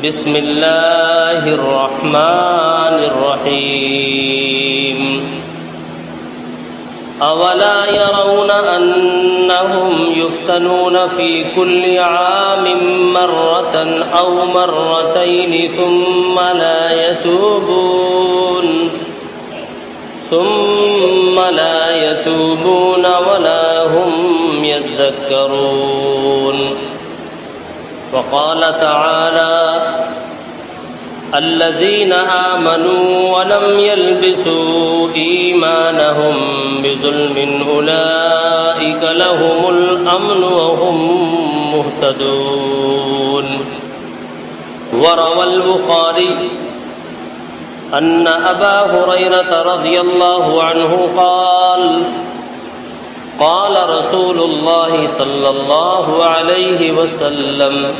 بسم اللہ الرحمن الرحیم اولا يرون انهم يفتنون في كل عام مرة او مرتين ثم لا يتوبون ولا هم يذكرون وقال تعالى الذين آمنوا ولم يلبسوا إيمانهم بظلم أولئك لهم الأمن وهم مهتدون وروى البخاري أن أبا هريرة رضي الله عنه قال رسول الله صلى الله عليه وسلم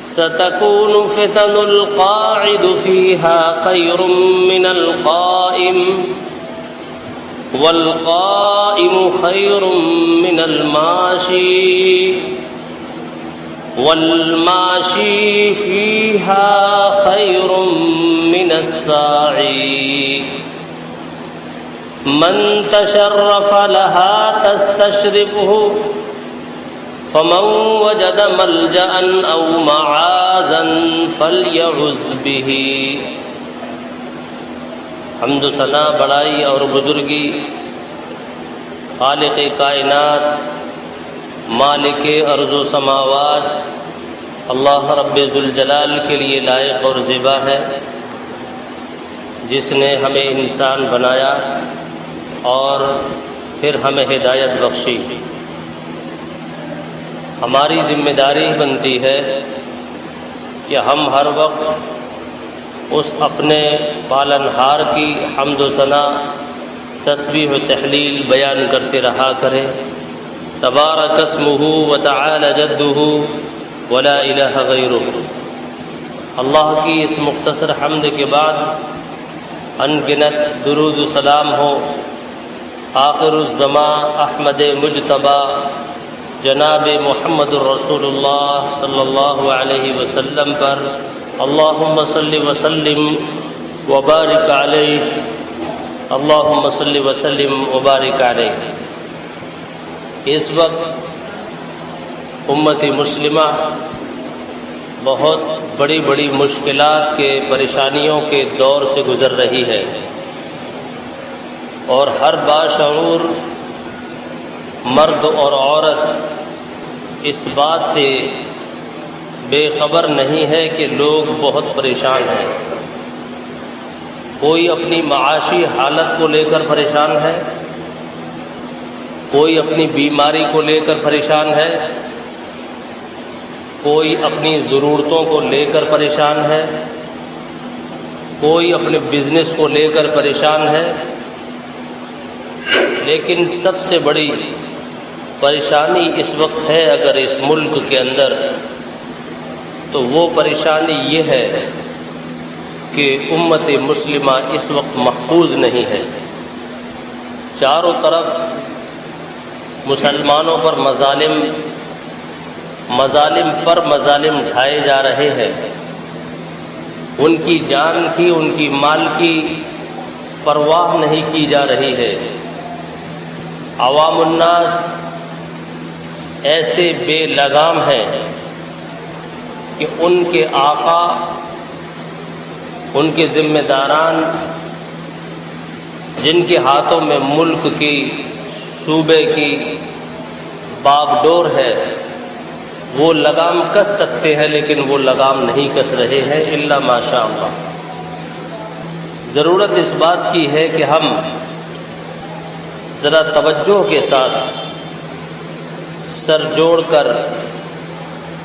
ستكون فتن القاعد فيها خير من القائم والقائم خير من الماشي والماشي فيها خير من الساعي من تشرف لها تستشرفه فمن وجد ملجأ أو معاذا فليعذ به. حمد و ثنا بڑائی اور بزرگی خالق کائنات مالک ارض و سماوات اللہ رب ذوالجلال کے لیے لائق اور زیبا ہے، جس نے ہمیں انسان بنایا اور پھر ہمیں ہدایت بخشی. ہماری ذمہ داری بنتی ہے کہ ہم ہر وقت اس اپنے پالنہار کی حمد و ثنا تسبیح و تحلیل بیان کرتے رہا کریں. تبارک اسمہ وتعالی جدہ ولا الہ غیرہ. اللہ کی اس مختصر حمد کے بعد انگنت درود و سلام ہو آخر الزمان احمد مجتبی جناب محمد الرسول اللہ صلی اللہ علیہ وسلم پر. اللہم صلی وسلم وبارک علیہ، اللہم صلی وسلم وبارک علیہ. اس وقت امت مسلمہ بہت بڑی بڑی مشکلات کے پریشانیوں کے دور سے گزر رہی ہے، اور ہر باشعور مرد اور عورت اس بات سے بے خبر نہیں ہے کہ لوگ بہت پریشان ہیں. کوئی اپنی معاشی حالت کو لے کر پریشان ہے، کوئی اپنی بیماری کو لے کر پریشان ہے، کوئی اپنی ضرورتوں کو لے کر پریشان ہے، کوئی اپنے بزنس کو لے کر پریشان ہے. لیکن سب سے بڑی پریشانی اس وقت ہے اگر اس ملک کے اندر، تو وہ پریشانی یہ ہے کہ امت مسلمہ اس وقت محفوظ نہیں ہے. چاروں طرف مسلمانوں پر مظالم پر مظالم ڈھائے جا رہے ہیں. ان کی جان کی، ان کی مال کی پرواہ نہیں کی جا رہی ہے. عوام الناس ایسے بے لگام ہیں کہ ان کے آقا، ان کے ذمہ داران، جن کے ہاتھوں میں ملک کی، صوبے کی باغ ڈور ہے، وہ لگام کس سکتے ہیں، لیکن وہ لگام نہیں کس رہے ہیں الا ماشاء اللہ. ضرورت اس بات کی ہے کہ ہم ذرا توجہ کے ساتھ سر جوڑ کر،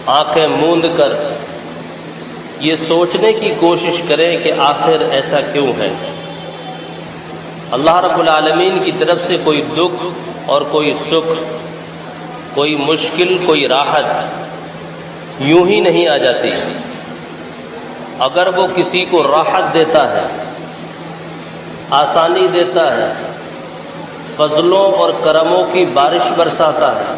آنکھیں موند کر یہ سوچنے کی کوشش کریں کہ آخر ایسا کیوں ہے. اللہ رب العالمین کی طرف سے کوئی دکھ اور کوئی سکھ، کوئی مشکل، کوئی راحت یوں ہی نہیں آ جاتی. اگر وہ کسی کو راحت دیتا ہے، آسانی دیتا ہے، فضلوں اور کرموں کی بارش برساتا ہے،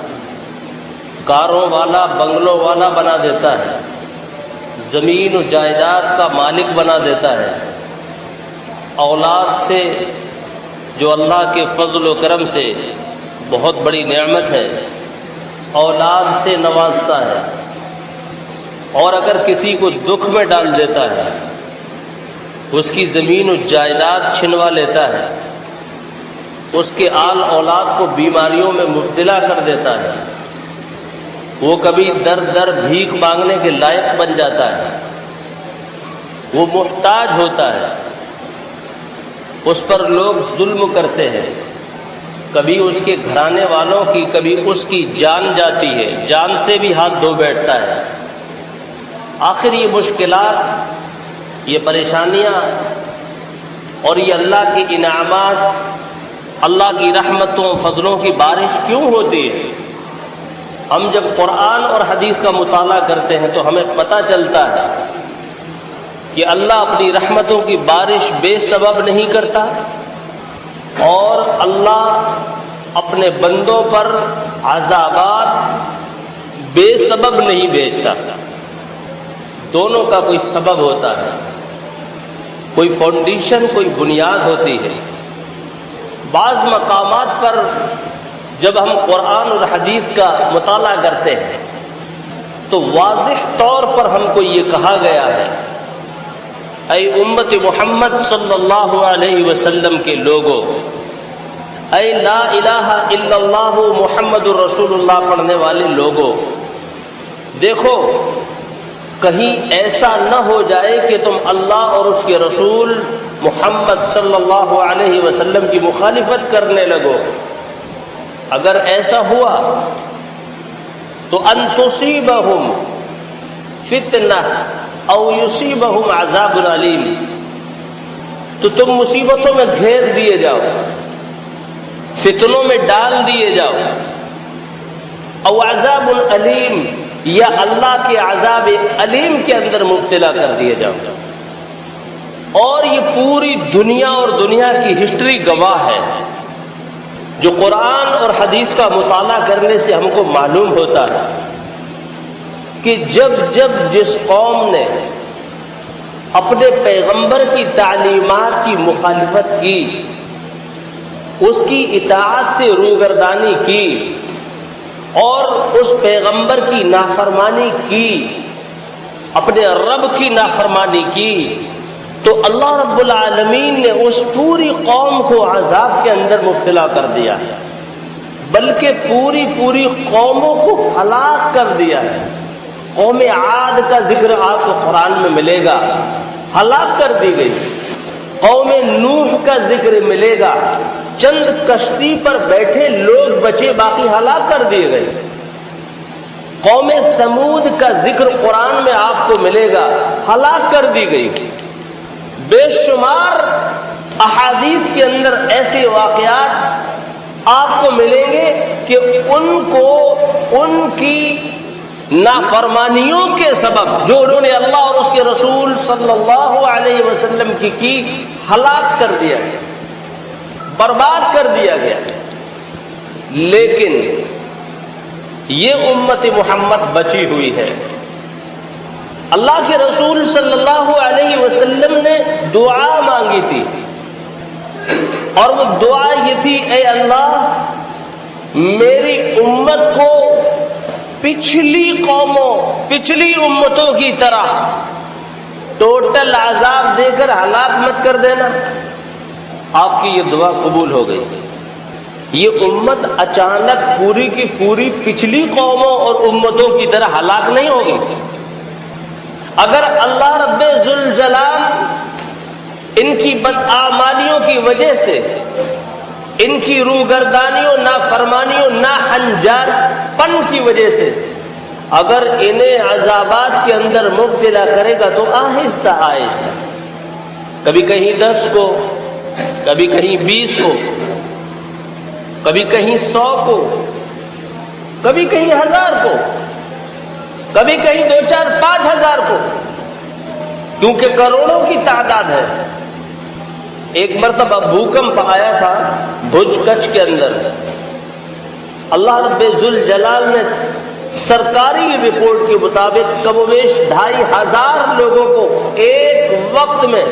کاروں والا، بنگلوں والا بنا دیتا ہے، زمین و جائیداد کا مالک بنا دیتا ہے، اولاد سے جو اللہ کے فضل و کرم سے بہت بڑی نعمت ہے، اولاد سے نوازتا ہے، اور اگر کسی کو دکھ میں ڈال دیتا ہے، اس کی زمین و جائیداد چھنوا لیتا ہے، اس کے آل اولاد کو بیماریوں میں مبتلا کر دیتا ہے، وہ کبھی در در بھیک مانگنے کے لائق بن جاتا ہے، وہ محتاج ہوتا ہے، اس پر لوگ ظلم کرتے ہیں، کبھی اس کے گھرانے والوں کی، کبھی اس کی جان جاتی ہے، جان سے بھی ہاتھ دھو بیٹھتا ہے۔ آخر یہ مشکلات، یہ پریشانیاں اور یہ اللہ کے انعامات، اللہ کی رحمتوں فضلوں کی بارش کیوں ہوتی ہے؟ ہم جب قرآن اور حدیث کا مطالعہ کرتے ہیں تو ہمیں پتہ چلتا ہے کہ اللہ اپنی رحمتوں کی بارش بے سبب نہیں کرتا، اور اللہ اپنے بندوں پر عذابات بے سبب نہیں بھیجتا۔ دونوں کا کوئی سبب ہوتا ہے، کوئی فاؤنڈیشن، کوئی بنیاد ہوتی ہے۔ بعض مقامات پر جب ہم قرآن اور حدیث کا مطالعہ کرتے ہیں تو واضح طور پر ہم کو یہ کہا گیا ہے، اے امت محمد صلی اللہ علیہ وسلم کے لوگوں، اے لا الہ الا اللہ محمد الرسول اللہ پڑھنے والے لوگوں، دیکھو کہیں ایسا نہ ہو جائے کہ تم اللہ اور اس کے رسول محمد صلی اللہ علیہ وسلم کی مخالفت کرنے لگو۔ اگر ایسا ہوا تو ان تصیبہم فتنہ او یصیبہم عذاب علیم، تو تم مصیبتوں میں گھیر دیے جاؤ، فتنوں میں ڈال دیے جاؤ، او عذاب علیم، یا اللہ کے عذاب علیم کے اندر مبتلا کر دیے جاؤ۔ اور یہ پوری دنیا اور دنیا کی ہسٹری گواہ ہے، جو قرآن اور حدیث کا مطالعہ کرنے سے ہم کو معلوم ہوتا ہے کہ جب جب جس قوم نے اپنے پیغمبر کی تعلیمات کی مخالفت کی، اس کی اطاعت سے روگردانی کی اور اس پیغمبر کی نافرمانی کی، اپنے رب کی نافرمانی کی، تو اللہ رب العالمین نے اس پوری قوم کو عذاب کے اندر مبتلا کر دیا ہے، بلکہ پوری قوموں کو ہلاک کر دیا ہے۔ قوم عاد کا ذکر آپ کو قرآن میں ملے گا، ہلاک کر دی گئی۔ قوم نوح کا ذکر ملے گا، چند کشتی پر بیٹھے لوگ بچے، باقی ہلاک کر دیے گئے۔ قوم ثمود کا ذکر قرآن میں آپ کو ملے گا، ہلاک کر دی گئی۔ بے شمار احادیث کے اندر ایسے واقعات آپ کو ملیں گے کہ ان کی نافرمانیوں کے سبب جو انہوں نے اللہ اور اس کے رسول صلی اللہ علیہ وسلم کی ہلاک کر دیا گیا، برباد کر دیا گیا۔ لیکن یہ امت محمد بچی ہوئی ہے۔ اللہ کے رسول صلی اللہ علیہ وسلم نے دعا مانگی تھی، اور وہ دعا یہ تھی، اے اللہ میری امت کو پچھلی امتوں کی طرح ٹوٹل عذاب دے کر ہلاک مت کر دینا۔ آپ کی یہ دعا قبول ہو گئی۔ یہ امت اچانک پوری کی پوری پچھلی قوموں اور امتوں کی طرح ہلاک نہیں ہوگی۔ اگر اللہ رب ذوالجلال ان کی بداعمالیوں کی وجہ سے، ان کی روگردانیوں، نافرمانیوں، ناہنجار پن کی وجہ سے اگر انہیں عذابات کے اندر مبتلا کرے گا تو آہستہ آہستہ، کبھی کہیں 10 کو، کبھی کہیں 20 کو، کبھی کہیں 100 کو، کبھی کہیں 1000 کو، کبھی کہیں 2-4-5 کو، کیونکہ کروڑوں کی تعداد ہے۔ ایک مرتبہ بھوکمپ آیا تھا بھج کچھ کے اندر، اللہ رب ذوالجلال نے سرکاری رپورٹ کے مطابق کم و بیش 2500 لوگوں کو ایک وقت میں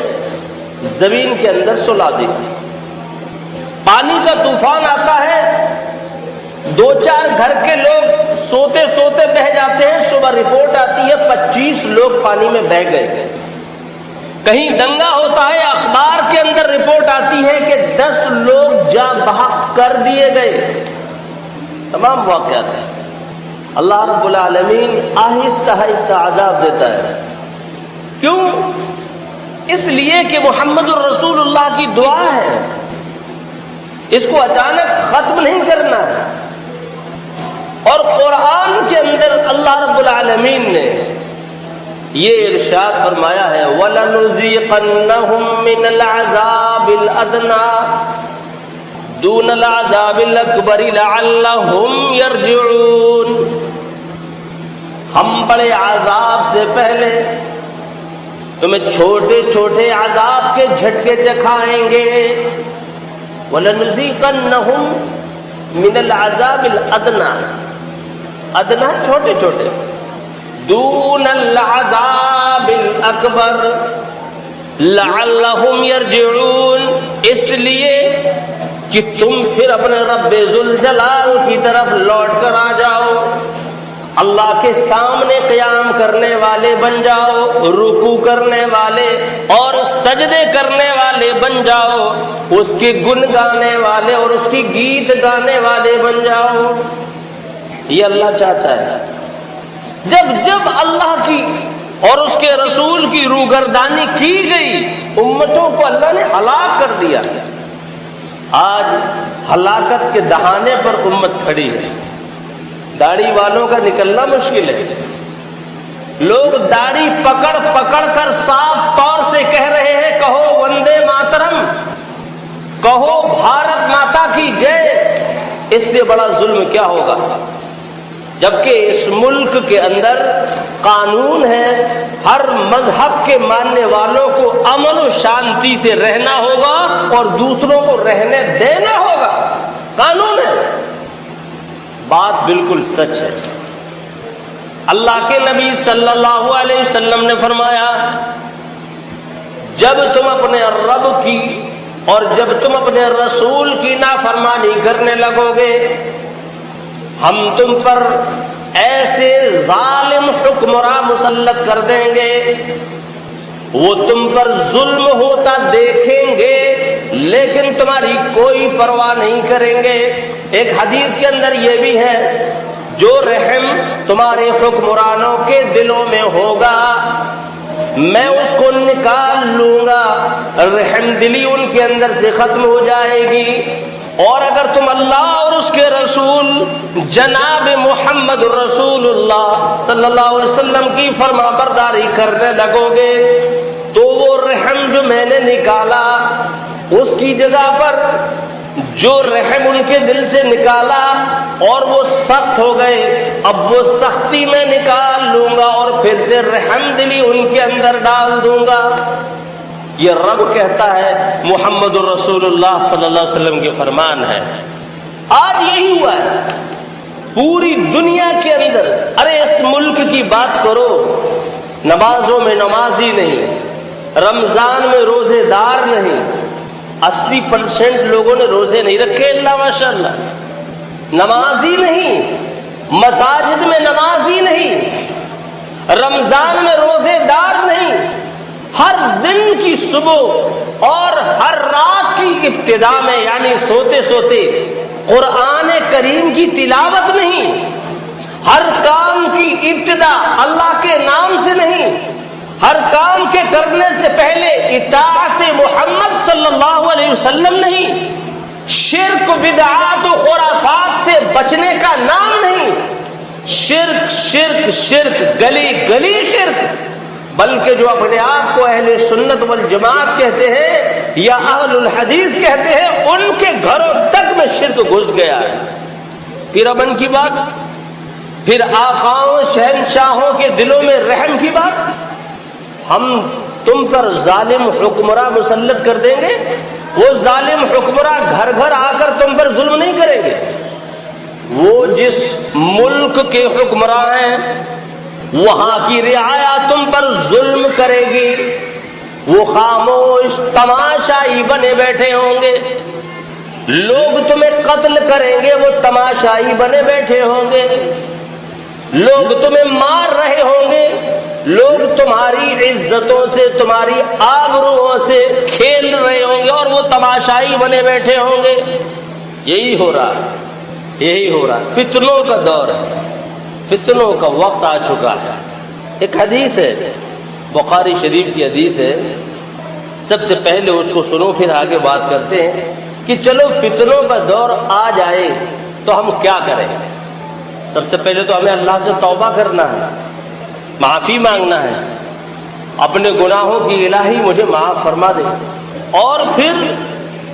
زمین کے اندر سلا دی. پانی کا طوفان آتا ہے، 2-4 گھر کے لوگ سوتے سوتے بہہ جاتے ہیں، صبح رپورٹ آتی ہے 25 لوگ پانی میں بہہ گئے. کہیں دنگا ہوتا ہے، اخبار کے اندر رپورٹ آتی ہے کہ 10 لوگ جاں بحق کر دیے گئے. تمام واقعات ہیں. اللہ رب العالمین آہستہ آہستہ عذاب دیتا ہے. کیوں؟ اس لیے کہ محمد الرسول اللہ کی دعا ہے، اس کو اچانک ختم نہیں کرنا ہے. اور قرآن کے اندر اللہ رب العالمین نے یہ ارشاد فرمایا ہے وَلَنُذِيقَنَّهُم مِّنَ الْعَذَابِ الْأَدْنَىٰ دُونَ الْعَذَابِ الْأَكْبَرِ لَعَلَّهُمْ يَرْجِعُونَ. ہم بڑے عذاب سے پہلے تمہیں چھوٹے چھوٹے عذاب کے جھٹکے چکھائیں گے. وَلَنُذِيقَنَّهُم مِّنَ الْعَذَابِ الْأَدْنَىٰ، ادنا چھوٹے چھوٹے، دون العذاب الاکبر لعلہم یرجعون، اس لیے کہ تم پھر اپنے رب ذوالجلال کی طرف لوٹ کر آ جاؤ، اللہ کے سامنے قیام کرنے والے بن جاؤ، رکوع کرنے والے اور سجدے کرنے والے بن جاؤ، اس کے گن گانے والے اور اس کی گیت گانے والے بن جاؤ. یہ اللہ چاہتا ہے. جب جب اللہ کی اور اس کے رسول کی روگردانی کی گئی، امتوں کو اللہ نے ہلاک کر دیا. آج ہلاکت کے دہانے پر امت کھڑی ہے. داڑھی والوں کا نکلنا مشکل ہے. لوگ داڑھی پکڑ پکڑ کر صاف طور سے کہہ رہے ہیں کہو وندے ماترم، کہو بھارت ماتا کی جے. اس سے بڑا ظلم کیا ہوگا؟ جبکہ اس ملک کے اندر قانون ہے، ہر مذہب کے ماننے والوں کو امن و شانتی سے رہنا ہوگا اور دوسروں کو رہنے دینا ہوگا. قانون ہے. بات بالکل سچ ہے. اللہ کے نبی صلی اللہ علیہ وسلم نے فرمایا جب تم اپنے رب کی اور جب تم اپنے رسول کی نافرمانی کرنے لگو گے، ہم تم پر ایسے ظالم حکمراں مسلط کر دیں گے، وہ تم پر ظلم ہوتا دیکھیں گے لیکن تمہاری کوئی پرواہ نہیں کریں گے. ایک حدیث کے اندر یہ بھی ہے جو رحم تمہارے حکمرانوں کے دلوں میں ہوگا میں اس کو نکال لوں گا، رحم دلی ان کے اندر سے ختم ہو جائے گی. اور اگر تم اللہ اور اس کے رسول جناب محمد رسول اللہ صلی اللہ علیہ وسلم کی فرما برداری کرنے لگو گے تو وہ رحم جو میں نے نکالا اس کی جگہ پر جو رحم ان کے دل سے نکالا اور وہ سخت ہو گئے، اب وہ سختی میں نکال لوں گا اور پھر سے رحم دلی ان کے اندر ڈال دوں گا. یہ رب کہتا ہے، محمد الرسول اللہ صلی اللہ علیہ وسلم کے فرمان ہے. آج یہی ہوا ہے پوری دنیا کے اندر. ارے اس ملک کی بات کرو، نمازوں میں نمازی نہیں، رمضان میں روزے دار نہیں، 80% لوگوں نے روزے نہیں رکھے اللہ ماشاء اللہ، نمازی نہیں، مساجد میں نمازی نہیں، رمضان میں روزے دار نہیں، ہر دن کی صبح اور ہر رات کی ابتدا میں یعنی سوتے سوتے قرآن کریم کی تلاوت نہیں، ہر کام کی ابتدا اللہ کے نام سے نہیں، ہر کام کے کرنے سے پہلے اطاعت محمد صلی اللہ علیہ وسلم نہیں، شرک بدعات و خرافات سے بچنے کا نام نہیں، شرک شرک شرک گلی گلی شرک، بلکہ جو اپنے آپ کو اہل سنت والجماعت کہتے ہیں یا اہل الحدیث کہتے ہیں ان کے گھروں تک میں شرک گھس گیا ہے. پھر امن کی بات، پھر آقاؤں شہنشاہوں کے دلوں میں رحم کی بات. ہم تم پر ظالم حکمراں مسلط کر دیں گے، وہ ظالم حکمراں گھر گھر آ کر تم پر ظلم نہیں کریں گے، وہ جس ملک کے حکمراں ہیں وہاں کی رعایا تم پر ظلم کرے گی، وہ خاموش تماشائی بنے بیٹھے ہوں گے، لوگ تمہیں قتل کریں گے، وہ تماشائی بنے بیٹھے ہوں گے، لوگ تمہیں مار رہے ہوں گے، لوگ تمہاری عزتوں سے تمہاری آبروؤں سے کھیل رہے ہوں گے اور وہ تماشائی بنے بیٹھے ہوں گے۔ یہی ہو رہا ہے، یہی ہو رہا ہے، فتنوں کا دور ہے، فتنوں کا وقت آ چکا ہے۔ ایک حدیث ہے، بخاری شریف کی حدیث ہے، سب سے پہلے اس کو سنو پھر آگے بات کرتے ہیں کہ چلو فتنوں کا دور آ جائے تو ہم کیا کریں۔ سب سے پہلے تو ہمیں اللہ سے توبہ کرنا ہے، معافی مانگنا ہے، اپنے گناہوں کی الہی مجھے معاف فرما دے، اور پھر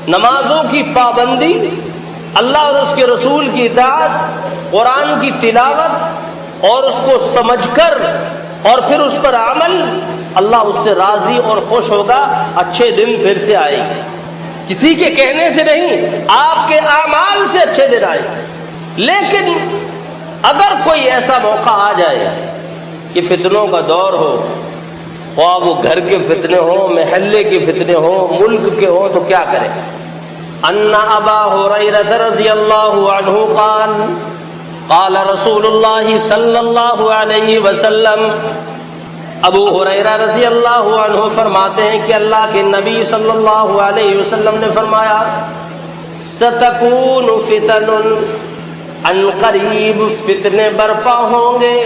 نمازوں کی پابندی، اللہ اور اس کے رسول کی اطاعت، قرآن کی تلاوت اور اس کو سمجھ کر اور پھر اس پر عمل، اللہ اس سے راضی اور خوش ہوگا، اچھے دن پھر سے آئے گے۔ کسی کے کہنے سے نہیں، آپ کے اعمال سے اچھے دن آئے۔ لیکن اگر کوئی ایسا موقع آ جائے کہ فتنوں کا دور ہو، خواہ وہ گھر کے فتنے ہوں، محلے کے فتنے ہوں، ملک کے ہوں، تو کیا کریں؟ ان ابا ہریرہ رضی اللہ عنہ قال قال رسول اللہ صلی اللہ علیہ وسلم، ابو ہریرہ رضی اللہ عنہ فرماتے ہیں کہ اللہ کے نبی صلی اللہ علیہ وسلم نے فرمایا، ستکون فتن، ان قریب فتنے برپا ہوں گے،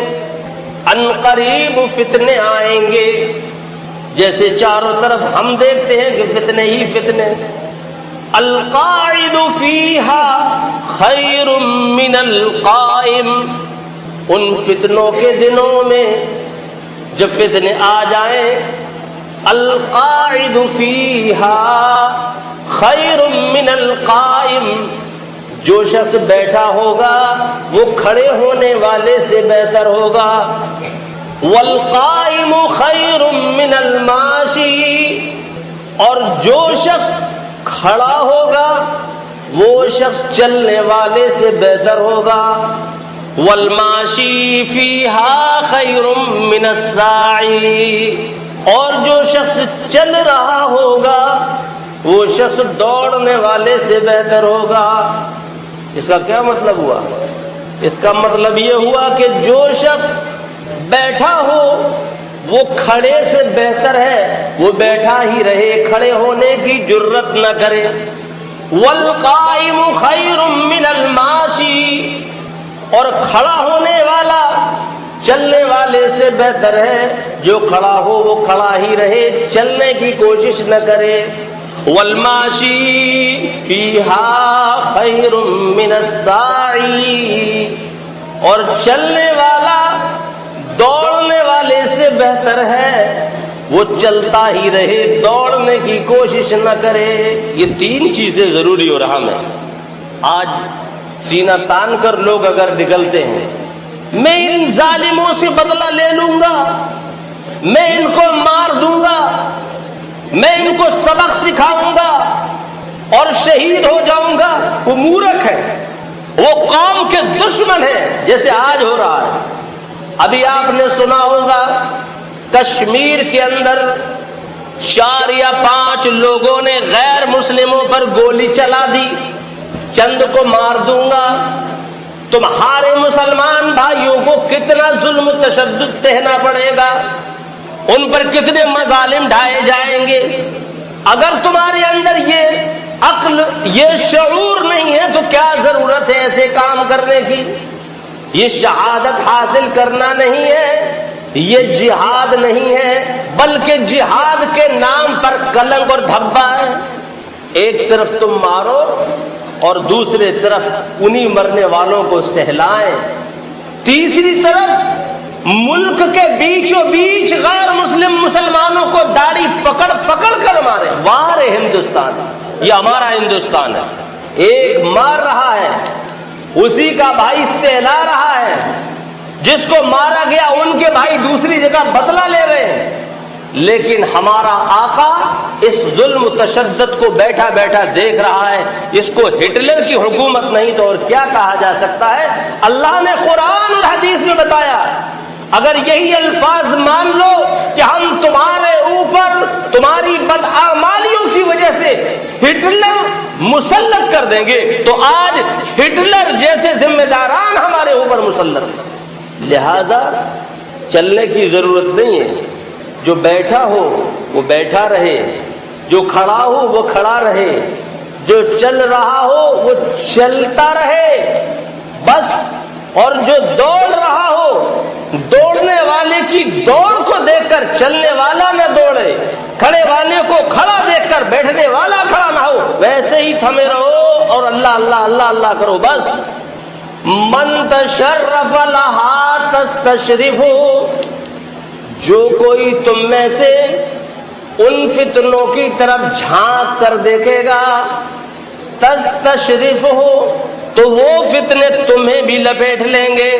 ان قریب فتنے آئیں گے۔ جیسے چاروں طرف ہم دیکھتے ہیں کہ فتنے ہی فتنے۔ القاعد فیہا خیر من القائم، ان فتنوں کے دنوں میں جب فتنے آ جائیں، القاعد فیہا خیر من القائم، جو شخص بیٹھا ہوگا وہ کھڑے ہونے والے سے بہتر ہوگا، والقائم خیر من الماشی، اور جو شخص کھڑا ہوگا وہ شخص چلنے والے سے بہتر ہوگا، والماشی فیہا خیر من الساعی، اور جو شخص چل رہا ہوگا وہ شخص دوڑنے والے سے بہتر ہوگا۔ اس کا کیا مطلب ہوا؟ اس کا مطلب یہ ہوا کہ جو شخص بیٹھا ہو وہ کھڑے سے بہتر ہے، وہ بیٹھا ہی رہے، کھڑے ہونے کی جرت نہ کرے۔ والقائم خیر من الماشی، اور کھڑا ہونے والا چلنے والے سے بہتر ہے، جو کھڑا ہو وہ کھڑا ہی رہے، چلنے کی کوشش نہ کرے۔ والماشی فیہا خیر من الساعی، اور چلنے والا دوڑنے والے سے بہتر ہے، وہ چلتا ہی رہے، دوڑنے کی کوشش نہ کرے۔ یہ تین چیزیں ضروری اور اہم ہیں۔ آج سینہ تان کر لوگ اگر نکلتے ہیں، میں ان ظالموں سے بدلہ لے لوں گا، میں ان کو مار دوں گا، میں ان کو سبق سکھاؤں گا اور شہید ہو جاؤں گا، وہ مورخ ہے، وہ قوم کے دشمن ہے، جیسے آج ہو رہا ہے۔ ابھی آپ نے سنا ہوگا کشمیر کے اندر 4 یا 5 لوگوں نے غیر مسلموں پر گولی چلا دی، چند کو مار دوں گا۔ تمہارے مسلمان بھائیوں کو کتنا ظلم و تشدد سہنا پڑے گا، ان پر کتنے مظالم ڈھائے جائیں گے۔ اگر تمہارے اندر یہ عقل، یہ شعور نہیں ہے تو کیا ضرورت ہے ایسے کام کرنے کی؟ یہ شہادت حاصل کرنا نہیں ہے، یہ جہاد نہیں ہے، بلکہ جہاد کے نام پر کلنک اور دھبا ہے۔ ایک طرف تم مارو اور دوسرے طرف انہی مرنے والوں کو سہلائیں، تیسری طرف ملک کے بیچوں بیچ غیر مسلم مسلمانوں کو داڑھی پکڑ پکڑ کر مارے۔ وار ہندوستان، یہ ہمارا ہندوستان ہے، ایک مار رہا ہے، اسی کا بھائی سہلا رہا ہے، جس کو مارا گیا ان کے بھائی دوسری جگہ بدلہ لے رہے ہیں۔ لیکن ہمارا آقا اس ظلم و تشدد کو بیٹھا بیٹھا دیکھ رہا ہے. اس کو ہٹلر کی حکومت نہیں تو اور کیا کہا جا سکتا ہے؟ اللہ نے قرآن اور حدیث میں بتایا اگر یہی الفاظ مان لو کہ ہم تمہارے اوپر تمہاری بدعمالیوں کی وجہ سے ہٹلر مسلط کر دیں گے تو آج ہٹلر جیسے ذمہ داران ہمارے اوپر مسلط ہیں. لہذا چلنے کی ضرورت نہیں ہے. جو بیٹھا ہو وہ بیٹھا رہے, جو کھڑا ہو وہ کھڑا رہے, جو چل رہا ہو وہ چلتا رہے بس. اور جو دوڑ رہا ہو دوڑنے والے کی دوڑ کو دیکھ کر چلنے والا نہ دوڑے, کھڑے والے کو کھڑا دیکھ کر بیٹھنے والا کھڑا نہ ہو. ویسے ہی تھمے رہو اور اللہ اللہ اللہ اللہ کرو بس. من تشرف لہا تستشرف, جو کوئی تم میں سے ان فتنوں کی طرف جھانک کر دیکھے گا تستشرف ہو تو وہ فتنے تمہیں بھی لپیٹ لیں گے.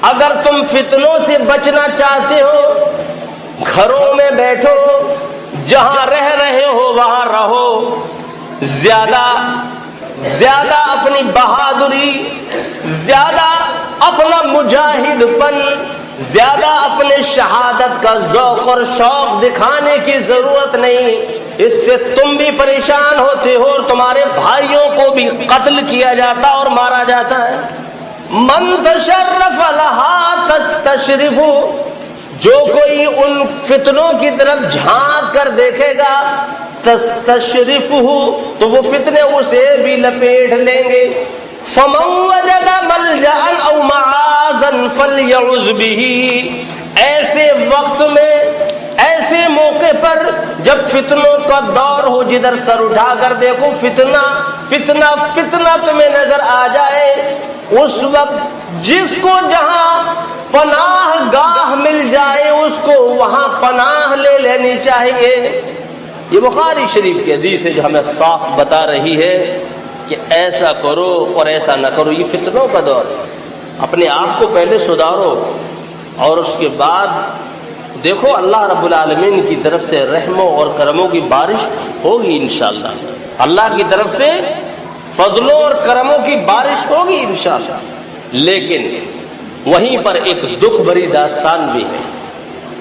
اگر تم فتنوں سے بچنا چاہتے ہو گھروں میں بیٹھو, جہاں رہ رہے ہو وہاں رہو, زیادہ اپنی بہادری, زیادہ اپنا مجاہد پن, زیادہ اپنے شہادت کا ذوق اور شوق دکھانے کی ضرورت نہیں. اس سے تم بھی پریشان ہوتے ہو اور تمہارے بھائیوں کو بھی قتل کیا جاتا اور مارا جاتا ہے. من تشرف لہا تستشرف, جو کوئی ان فتنوں کی طرف جھانک کر دیکھے گا تستشرف ہو تو وہ فتنے اسے بھی لپیٹ لیں گے. فمن وجد ملجأ او معاذا فليعذ به, ایسے وقت میں ایسے موقع پر جب فتنوں کا دور ہو, جدھر سر اٹھا کر دیکھو فتنہ فتنہ فتنہ تمہیں نظر آ جائے, اس وقت جس کو جہاں پناہ گاہ مل جائے اس کو وہاں پناہ لے لینی چاہیے. یہ بخاری شریف کی حدیث ہے جو ہمیں صاف بتا رہی ہے کہ ایسا کرو اور ایسا نہ کرو. یہ فتنوں کا دور ہے. اپنے آپ کو پہلے سدھارو اور اس کے بعد دیکھو اللہ رب العالمین کی طرف سے رحموں اور کرموں کی بارش ہوگی انشاءاللہ. اللہ کی طرف سے فضلوں اور کرموں کی بارش ہوگی انشاءاللہ. لیکن وہیں پر ایک دکھ بھری داستان بھی ہے.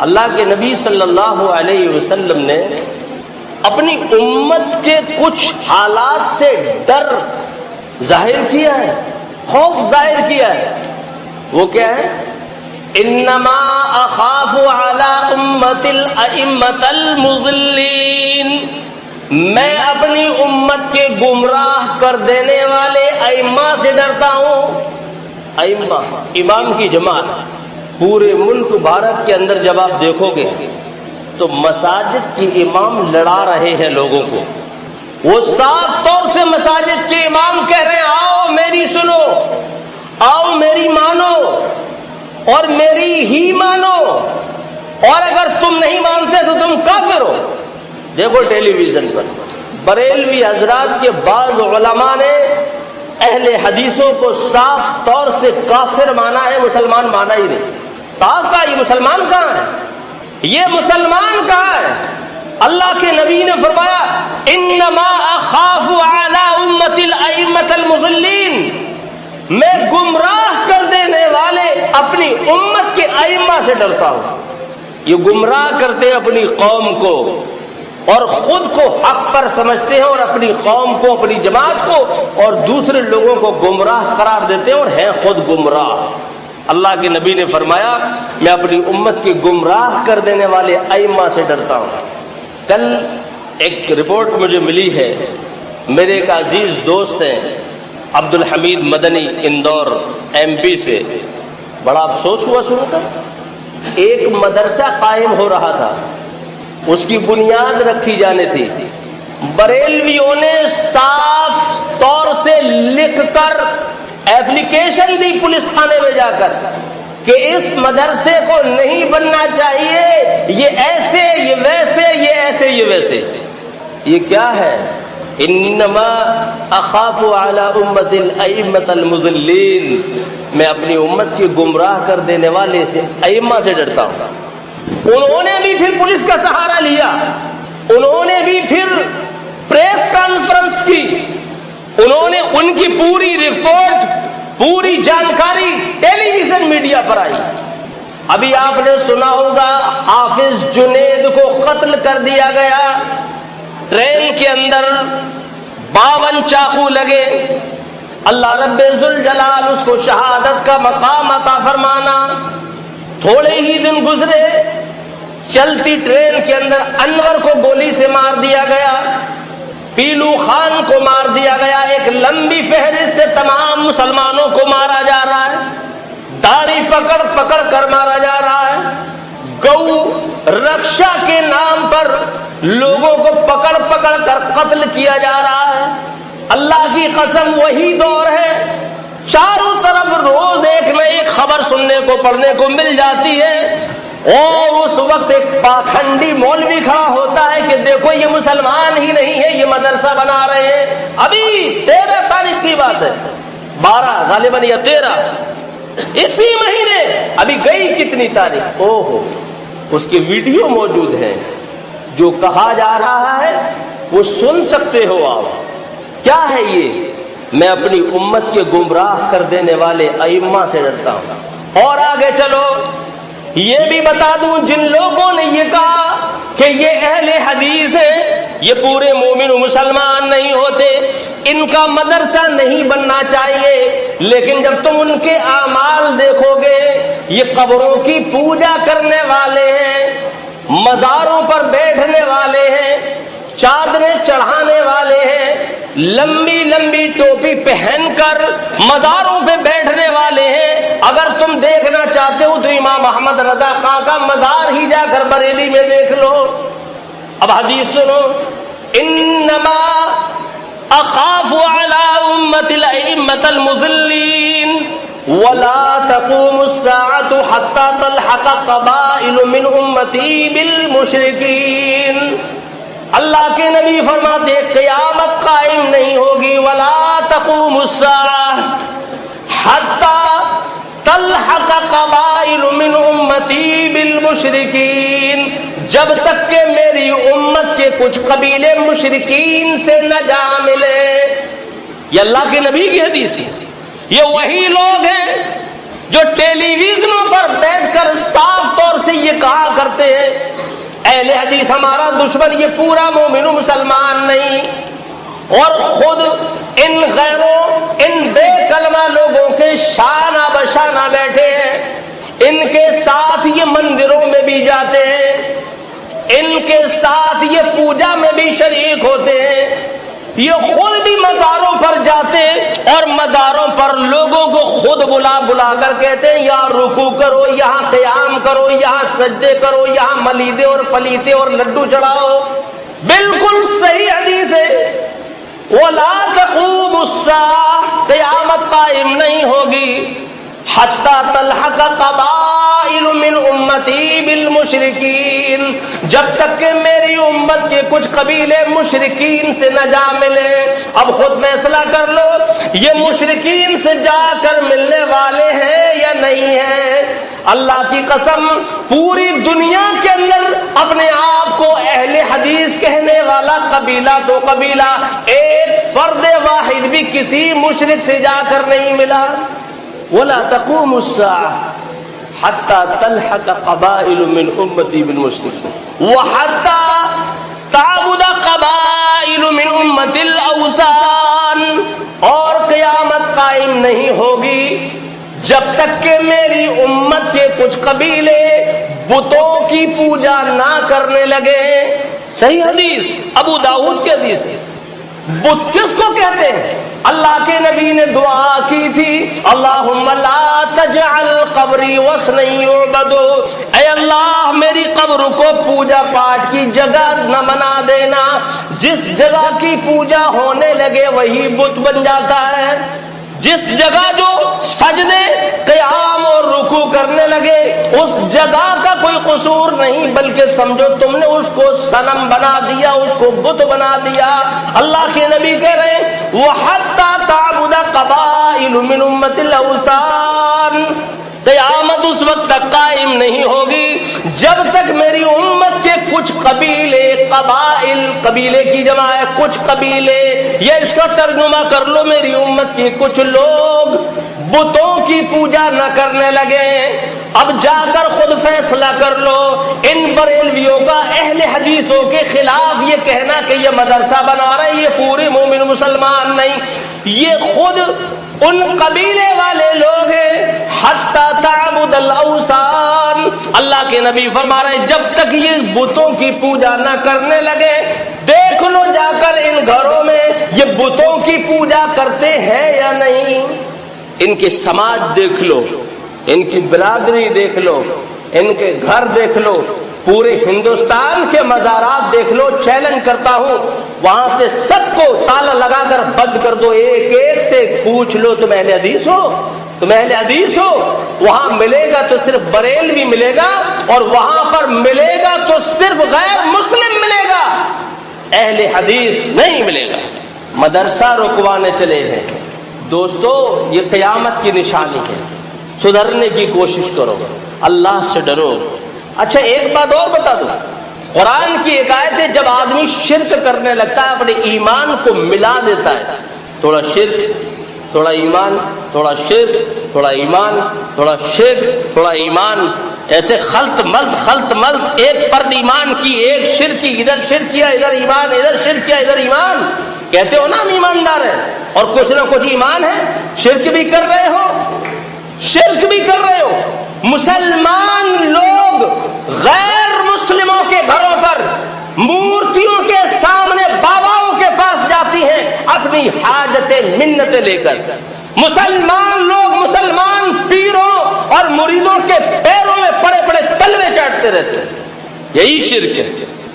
اللہ کے نبی صلی اللہ علیہ وسلم نے اپنی امت کے کچھ حالات سے ڈر ظاہر کیا ہے, خوف ظاہر کیا ہے. وہ کیا ہے؟ انما اخاف علی امت الائمۃ المضلین, میں اپنی امت کے گمراہ کر دینے والے ائمہ سے ڈرتا ہوں. ائمہ امام کی جماعت. پورے ملک بھارت کے اندر جب آپ دیکھو گے تو مساجد کے امام لڑا رہے ہیں لوگوں کو. وہ صاف طور سے مساجد کے امام کہہ رہے ہیں آؤ میری سنو, آؤ میری مانو اور میری ہی مانو, اور اگر تم نہیں مانتے تو تم کافر ہو. دیکھو ٹیلی ویژن پر بریلوی حضرات کے بعض علماء نے اہل حدیثوں کو صاف طور سے کافر مانا ہے, مسلمان مانا ہی نہیں. صاف کہا یہ مسلمان کہاں ہے, یہ مسلمان کہاں ہے؟ اللہ کے نبی نے فرمایا انما اخاف علی امت الائمۃ المضلین, میں گمراہ کر دینے والے اپنی امت کے ائمہ سے ڈرتا ہوں. یہ گمراہ کرتے ہیں اپنی قوم کو اور خود کو حق پر سمجھتے ہیں اور اپنی قوم کو, اپنی جماعت کو اور دوسرے لوگوں کو گمراہ قرار دیتے ہیں اور ہیں خود گمراہ. اللہ کے نبی نے فرمایا میں اپنی امت کی گمراہ کر دینے والے ائمہ سے ڈرتا ہوں. کل ایک رپورٹ مجھے ملی ہے, میرے ایک عزیز دوست ہیں عبد الحمید مدنی اندور ایم پی سے. بڑا افسوس ہوا سن کر. ایک مدرسہ قائم ہو رہا تھا, اس کی بنیاد رکھی جانی تھی. بریلویوں نے صاف طور سے لکھ کر ایپلیکیشن دی پولیس تھانے میں جا کر کہ اس مدرسے کو نہیں بننا چاہیے, یہ ایسے یہ ویسے, یہ ایسے یہ ویسے. یہ کیا ہے؟ انما اخاف علی امت الائمۃ المضلین, میں اپنی امت کی گمراہ کر دینے والے سے ائمہ سے ڈرتا ہوں. انہوں نے بھی پھر پولیس کا سہارا لیا، انہوں نے بھی پھر پریس کانفرنس کی، انہوں نے ان کی پوری رپورٹ، پوری جانکاری ٹیلی ویژن میڈیا پر آئی۔ ابھی آپ نے سنا ہوگا حافظ جنید کو قتل کر دیا گیا، ٹرین کے اندر 52 چاقو لگے، اللہ رب ذوالجلال اس کو شہادت کا مقام عطا فرمانا۔ تھوڑے ہی دن گزرے، چلتی ٹرین کے اندر انور کو گولی سے مار دیا گیا، پیلو خان کو مار دیا گیا۔ ایک لمبی فہرست سے تمام مسلمانوں کو مارا جا رہا ہے، داڑھی پکڑ پکڑ کر مارا جا رہا ہے، گو رکشا کے نام پر لوگوں کو پکڑ پکڑ کر قتل کیا جا رہا ہے۔ اللہ کی قسم وہی دور ہے، چاروں طرف روز ایک نہ ایک خبر سننے کو پڑھنے کو مل جاتی ہے، اور اس وقت ایک پاکھنڈی مولوی کھڑا ہوتا ہے کہ دیکھو یہ مسلمان ہی نہیں ہے، یہ مدرسہ بنا رہے ہیں۔ ابھی 13 تاریخ کی بات ہے، 12 غالباً یا 13 اسی مہینے، ابھی گئی کتنی تاریخ، اوہو اس کی ویڈیو موجود ہے، جو کہا جا رہا ہے وہ سن سکتے ہو آپ۔ کیا ہے یہ؟ میں اپنی امت کے گمراہ کر دینے والے ائمہ سے ڈرتا ہوں۔ اور آگے چلو، یہ بھی بتا دوں، جن لوگوں نے یہ کہا کہ یہ اہل حدیث ہے، یہ پورے مومن و مسلمان نہیں ہوتے، ان کا مدرسہ نہیں بننا چاہیے، لیکن جب تم ان کے اعمال دیکھو گے، یہ قبروں کی پوجا کرنے والے ہیں، مزاروں پر بیٹھنے والے ہیں، چادریں چڑھانے والے ہیں، لمبی لمبی ٹوپی پہن کر مزاروں پہ بیٹھنے والے ہیں۔ اگر تم دیکھنا چاہتے ہو تو امام احمد رضا خان کا مزار ہی جا کر بریلی میں دیکھ لو۔ اب حدیث سنو، انما اخاف علی امت الائمۃ المضلین ولا تقوم الساعۃ حتى تلحق قبائل من امتی بالمشرکین۔ اللہ کے نبی فرماتے قیامت قائم نہیں ہوگی، ولا تقوم الساعۃ حتی تلحق قبائل من امتی بالمشرکین، جب تک کہ میری امت کے کچھ قبیلے مشرکین سے نہ جا ملے۔ یہ اللہ کے نبی کی حدیث ہے۔ یہ وہی لوگ ہیں جو ٹیلی ویژنوں پر بیٹھ کر صاف طور سے یہ کہا کرتے ہیں اہل حدیث ہمارا دشمن، یہ پورا مومن و مسلمان نہیں، اور خود ان غیروں، ان بے کلمہ لوگوں کے شانہ بشانہ بیٹھے ہیں، ان کے ساتھ یہ مندروں میں بھی جاتے ہیں، ان کے ساتھ یہ پوجا میں بھی شریک ہوتے ہیں، یہ خود بھی مزاروں پر جاتے اور مزاروں پر لوگوں کو خود بلا بلا کر کہتے ہیں یہاں رکوع کرو، یہاں قیام کرو، یہاں سجدے کرو، یہاں ملیدے اور فلیتے اور لڈو چڑھاؤ۔ بالکل صحیح حدیث ہے، وَلَا تَقُومُ السَّاعَةُ، قیامت قائم نہیں ہوگی، حَتَّى تَلْحَقَ قَبَائِلُ مِنْ أُمَّتِي بِالْمُشْرِكِينَ، جب تک کہ میری امت کے کچھ قبیلے مشرکین سے نہ جا ملے۔ اب خود فیصلہ کر لو، یہ مشرکین سے جا کر ملنے والے ہیں یا نہیں ہیں؟ اللہ کی قسم، پوری دنیا کے اندر اپنے آپ کو اہل حدیث کہنے والا قبیلہ تو قبیلہ، ایک فرد واحد بھی کسی مشرک سے جا کر نہیں ملا۔ وَلَا تَقُومُ السَّاعَةُ حَتَّى تَلْحَقَ قَبَائِلُ مِنْ أُمَّتِي بِالْمُشْرِكِينَ وَحَتَّى تَعْبُدَ قَبَائِلُ مِنْ أُمَّتِ الْأَوْثَانِ، اور قیامت قائم نہیں ہوگی جب تک کہ میری امت کے کچھ قبیلے بتوں کی پوجا نہ کرنے لگے۔ صحیح حدیث، ابو داؤد کی حدیث ہے۔ بت کس کو کہتے ہیں؟ اللہ کے نبی نے دعا کی تھی، اللہم لا تجعل قبری وثنا یعبد، اے اللہ میری قبر کو پوجا پاٹ کی جگہ نہ بنا دینا، جس جگہ کی پوجا ہونے لگے وہی بت بن جاتا ہے، جس جگہ جو سجدے قیام اور رکوع کرنے لگے اس جگہ کا کوئی قصور نہیں، بلکہ سمجھو تم نے اس کو صنم بنا دیا، اس کو بت بنا دیا۔ اللہ کے نبی کہہ رہے ہیں وَحَتَّى تَعْبُدَ قَبَائِلُ مِنْ أُمَّتِ الْأَوْثَانِ، قیامت اس وقت تک قائم نہیں ہوگی جب تک میری امت کے کچھ قبیلے، قبائل، قبیلے کی جمع ہے کچھ قبیلے، یا اس کا ترجمہ کر لو میری امت کے کچھ لوگ بتوں کی پوجا نہ کرنے لگے، اب جا کر خود فیصلہ کر لو۔ ان بریلویوں کا اہل حدیثوں کے خلاف یہ کہنا کہ یہ مدرسہ بنا رہے ہیں، یہ پورے مومن مسلمان نہیں، یہ خود ان قبیلے والے لوگ ہیں۔ حتی تعبد الاوثان، اللہ کے نبی فرما رہے ہیں جب تک یہ بتوں کی پوجا نہ کرنے لگے، دیکھ لو جا کر ان گھروں میں یہ بتوں کی پوجا کرتے ہیں یا نہیں۔ ان کے سماج دیکھ لو، ان کی برادری دیکھ لو، ان کے گھر دیکھ لو، پورے ہندوستان کے مزارات دیکھ لو، چیلنج کرتا ہوں وہاں سے سب کو تالا لگا کر بند کر دو، ایک ایک سے پوچھ لو تم اہل حدیث ہو، تم اہل حدیث ہو؟ وہاں ملے گا تو صرف بریلوی ملے گا، اور وہاں پر ملے گا تو صرف غیر مسلم ملے گا، اہل حدیث نہیں ملے گا۔ مدرسہ رکوانے چلے ہیں۔ دوستو یہ قیامت کی نشانی ہے، سدھرنے کی کوشش کرو، اللہ سے ڈرو۔ اچھا ایک بات اور بتا دوں، قرآن کی ایک آیت ہے جب آدمی شرک کرنے لگتا ہے اپنے ایمان کو ملا دیتا ہے، تھوڑا شرک تھوڑا ایمان، تھوڑا شرک تھوڑا ایمان، تھوڑا شرک تھوڑا ایمان، ایسے خلط ملط ایک فرد ایمان کی، ایک شرک کی، ادھر شرک کیا ادھر ایمان، ادھر شرک کیا ادھر ایمان، کہتے ہو نا ہم ایماندار ہیں، اور کچھ نہ کچھ ایمان ہے، شرک بھی کر رہے ہو، شرک بھی کر رہے ہو۔ مسلمان لوگ غیر مسلموں کے گھروں پر مورتیوں کے سامنے باباؤں کے پاس جاتی ہیں اپنی حاجتیں منتیں لے کر، مسلمان لوگ مسلمان پیروں اور مریدوں کے پیروں میں پڑے پڑے تلوے چاٹتے رہتے ہیں، یہی شرک ہے،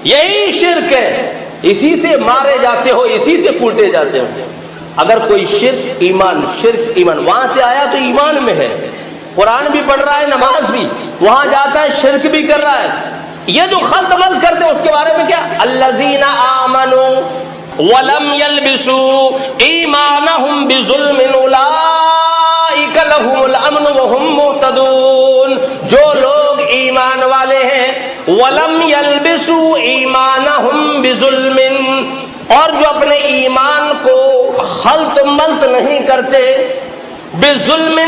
یہی شرک ہے، اسی سے مارے جاتے ہو، اسی سے کوٹے جاتے ہو۔ اگر کوئی شرک ایمان وہاں سے آیا تو ایمان میں ہے، قرآن بھی پڑھ رہا ہے نماز بھی، وہاں جاتا ہے شرک بھی کر رہا ہے۔ یہ جو خلط ملط کرتے ہیں اس کے بارے میں کیا؟ الذین آمنوا ولم يلبسوا ایمانہم بظلم اولئک لہم الامن وہم مہتدون، جو لوگ ایمان والے ہیں ولم يلبسوا ایمانہم بظلم، اور جو اپنے ایمان کو خلط ملط نہیں کرتے، بظلم،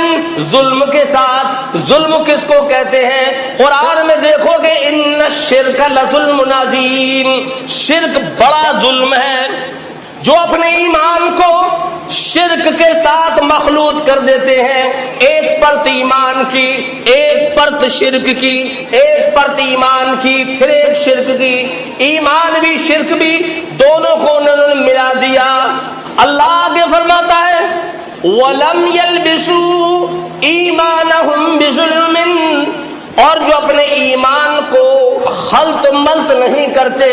ظلم کے ساتھ، ظلم کس کو کہتے ہیں؟ قرآن میں دیکھو گے ان الشرک لظلم عظیم، شرک بڑا ظلم ہے، جو اپنے ایمان کو شرک کے ساتھ مخلوط کر دیتے ہیں، ایک پرت ایمان کی، ایک پرت شرک کی، ایک پرت ایمان کی پھر ایک شرک کی، ایمان بھی شرک بھی دونوں کو انہوں نے ملا دیا۔ اللہ آگے فرماتا ہے وَلَمْ يَلْبِسُوا إِيمَانَهُمْ بِظُلْمٍ، اور جو اپنے ایمان کو خلط ملط نہیں کرتے،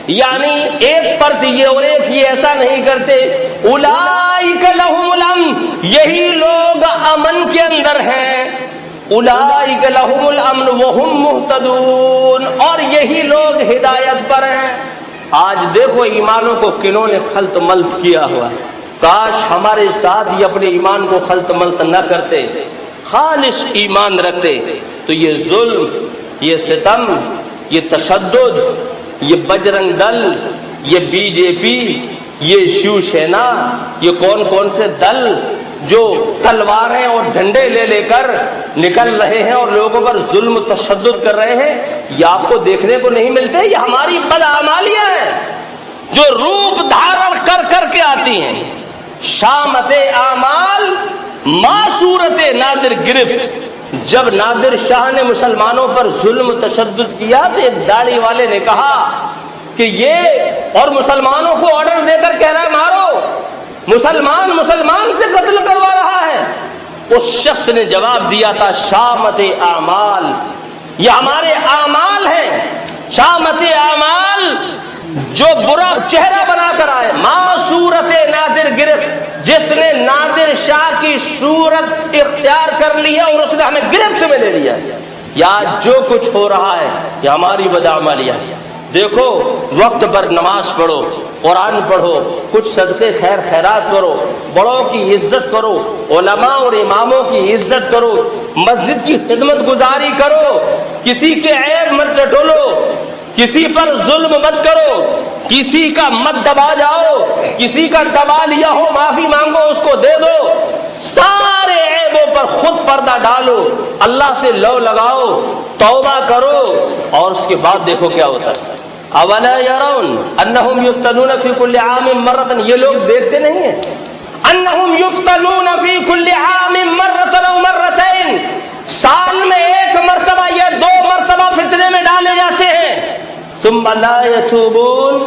یعنی ایک پرت یہ اور ایک یہ ایسا نہیں کرتے، اولئک لہم الامن، یہی لوگ امن کے اندر ہیں، اولئک لہم الامن وہم مہتدون، اور یہی لوگ ہدایت پر ہیں۔ آج دیکھو ایمانوں کو کنہوں نے خلط ملط کیا ہوا، کاش ہمارے ساتھ یہ اپنے ایمان کو خلط ملط نہ کرتے، خالص ایمان رکھتے، تو یہ ظلم، یہ ستم، یہ تشدد، یہ بجرنگ دل، یہ بی جے پی، یہ شیو سینا، یہ کون سے دل جو تلواریں اور ڈنڈے لے لے کر نکل رہے ہیں اور لوگوں پر ظلم تشدد کر رہے ہیں، یہ آپ کو دیکھنے کو نہیں ملتے؟ یہ ہماری بدعمالیاں ہیں جو روپ دھارن کر کر کے آتی ہیں۔ شامت اعمال معصورت نادر گرفت، جب نادر شاہ نے مسلمانوں پر ظلم تشدد کیا تو ایک داڑھی والے نے کہا کہ یہ، اور مسلمانوں کو آرڈر دے کر کہہ رہا ہے مارو، مسلمان سے قتل کروا رہا ہے، اس شخص نے جواب دیا تھا شامت اعمال، یہ ہمارے اعمال ہیں، شامت اعمال جو برا چہرہ بنا کر آئے، ماں صورت نادر گرفت، جس نے نادر شاہ کی صورت اختیار کر لی ہے اور اس نے ہمیں گرفت میں لے لیا۔ یا جو کچھ ہو رہا ہے یہ ہماری بدعمالیاں۔ دیکھو وقت پر نماز پڑھو، قرآن پڑھو، کچھ صدقے خیر خیرات کرو، بڑوں کی عزت کرو، علماء اور اماموں کی عزت کرو، مسجد کی خدمت گزاری کرو، کسی کے عیب مت ٹٹولو، کسی پر ظلم مت کرو، کسی کا مت دبا جاؤ، کسی کا دبا لیا ہو معافی مانگو، اس کو دے دو، سارے عیبوں پر خود پردہ ڈالو، اللہ سے لو لگاؤ، توبہ کرو، اور اس کے بعد دیکھو کیا ہوتا ہے۔ اولا یرون انہم یفتنون فی کل عام مرۃ، یہ لوگ دیکھتے نہیں ہیں، انہم یفتنون فی کل عام مرۃ او مرتین، سال میں ایک مرتبہ یا 2 مرتبہ فتنے میں ڈالے جاتے ہیں، ثم لا یتوبون،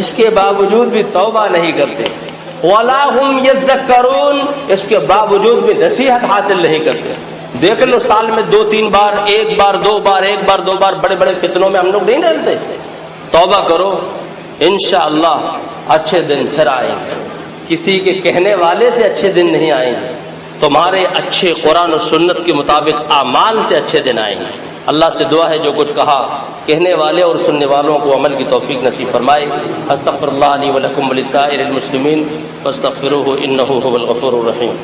اس کے باوجود بھی توبہ نہیں کرتے، ولا هم یذکرون، اس کے باوجود بھی نصیحت حاصل نہیں کرتے۔ دیکھ لو سال میں 2-3 بار، 1 بار 2 بار، 1 بار 2 بار بڑے بڑے فتنوں میں ہم لوگ نہیں ڈالتے۔ توبہ کرو، انشاءاللہ اچھے دن پھر آئیں گے، کسی کے کہنے والے سے اچھے دن نہیں آئیں گے، تمہارے اچھے قرآن و سنت کے مطابق اعمال سے اچھے دن آئیں گے۔ اللہ سے دعا ہے جو کچھ کہا کہنے والے اور سننے والوں کو عمل کی توفیق نصیب فرمائے۔ استغفر اللہ لی ولکم ولسائر المسلمین فاستغفروہ انہ هو الغفور الرحیم۔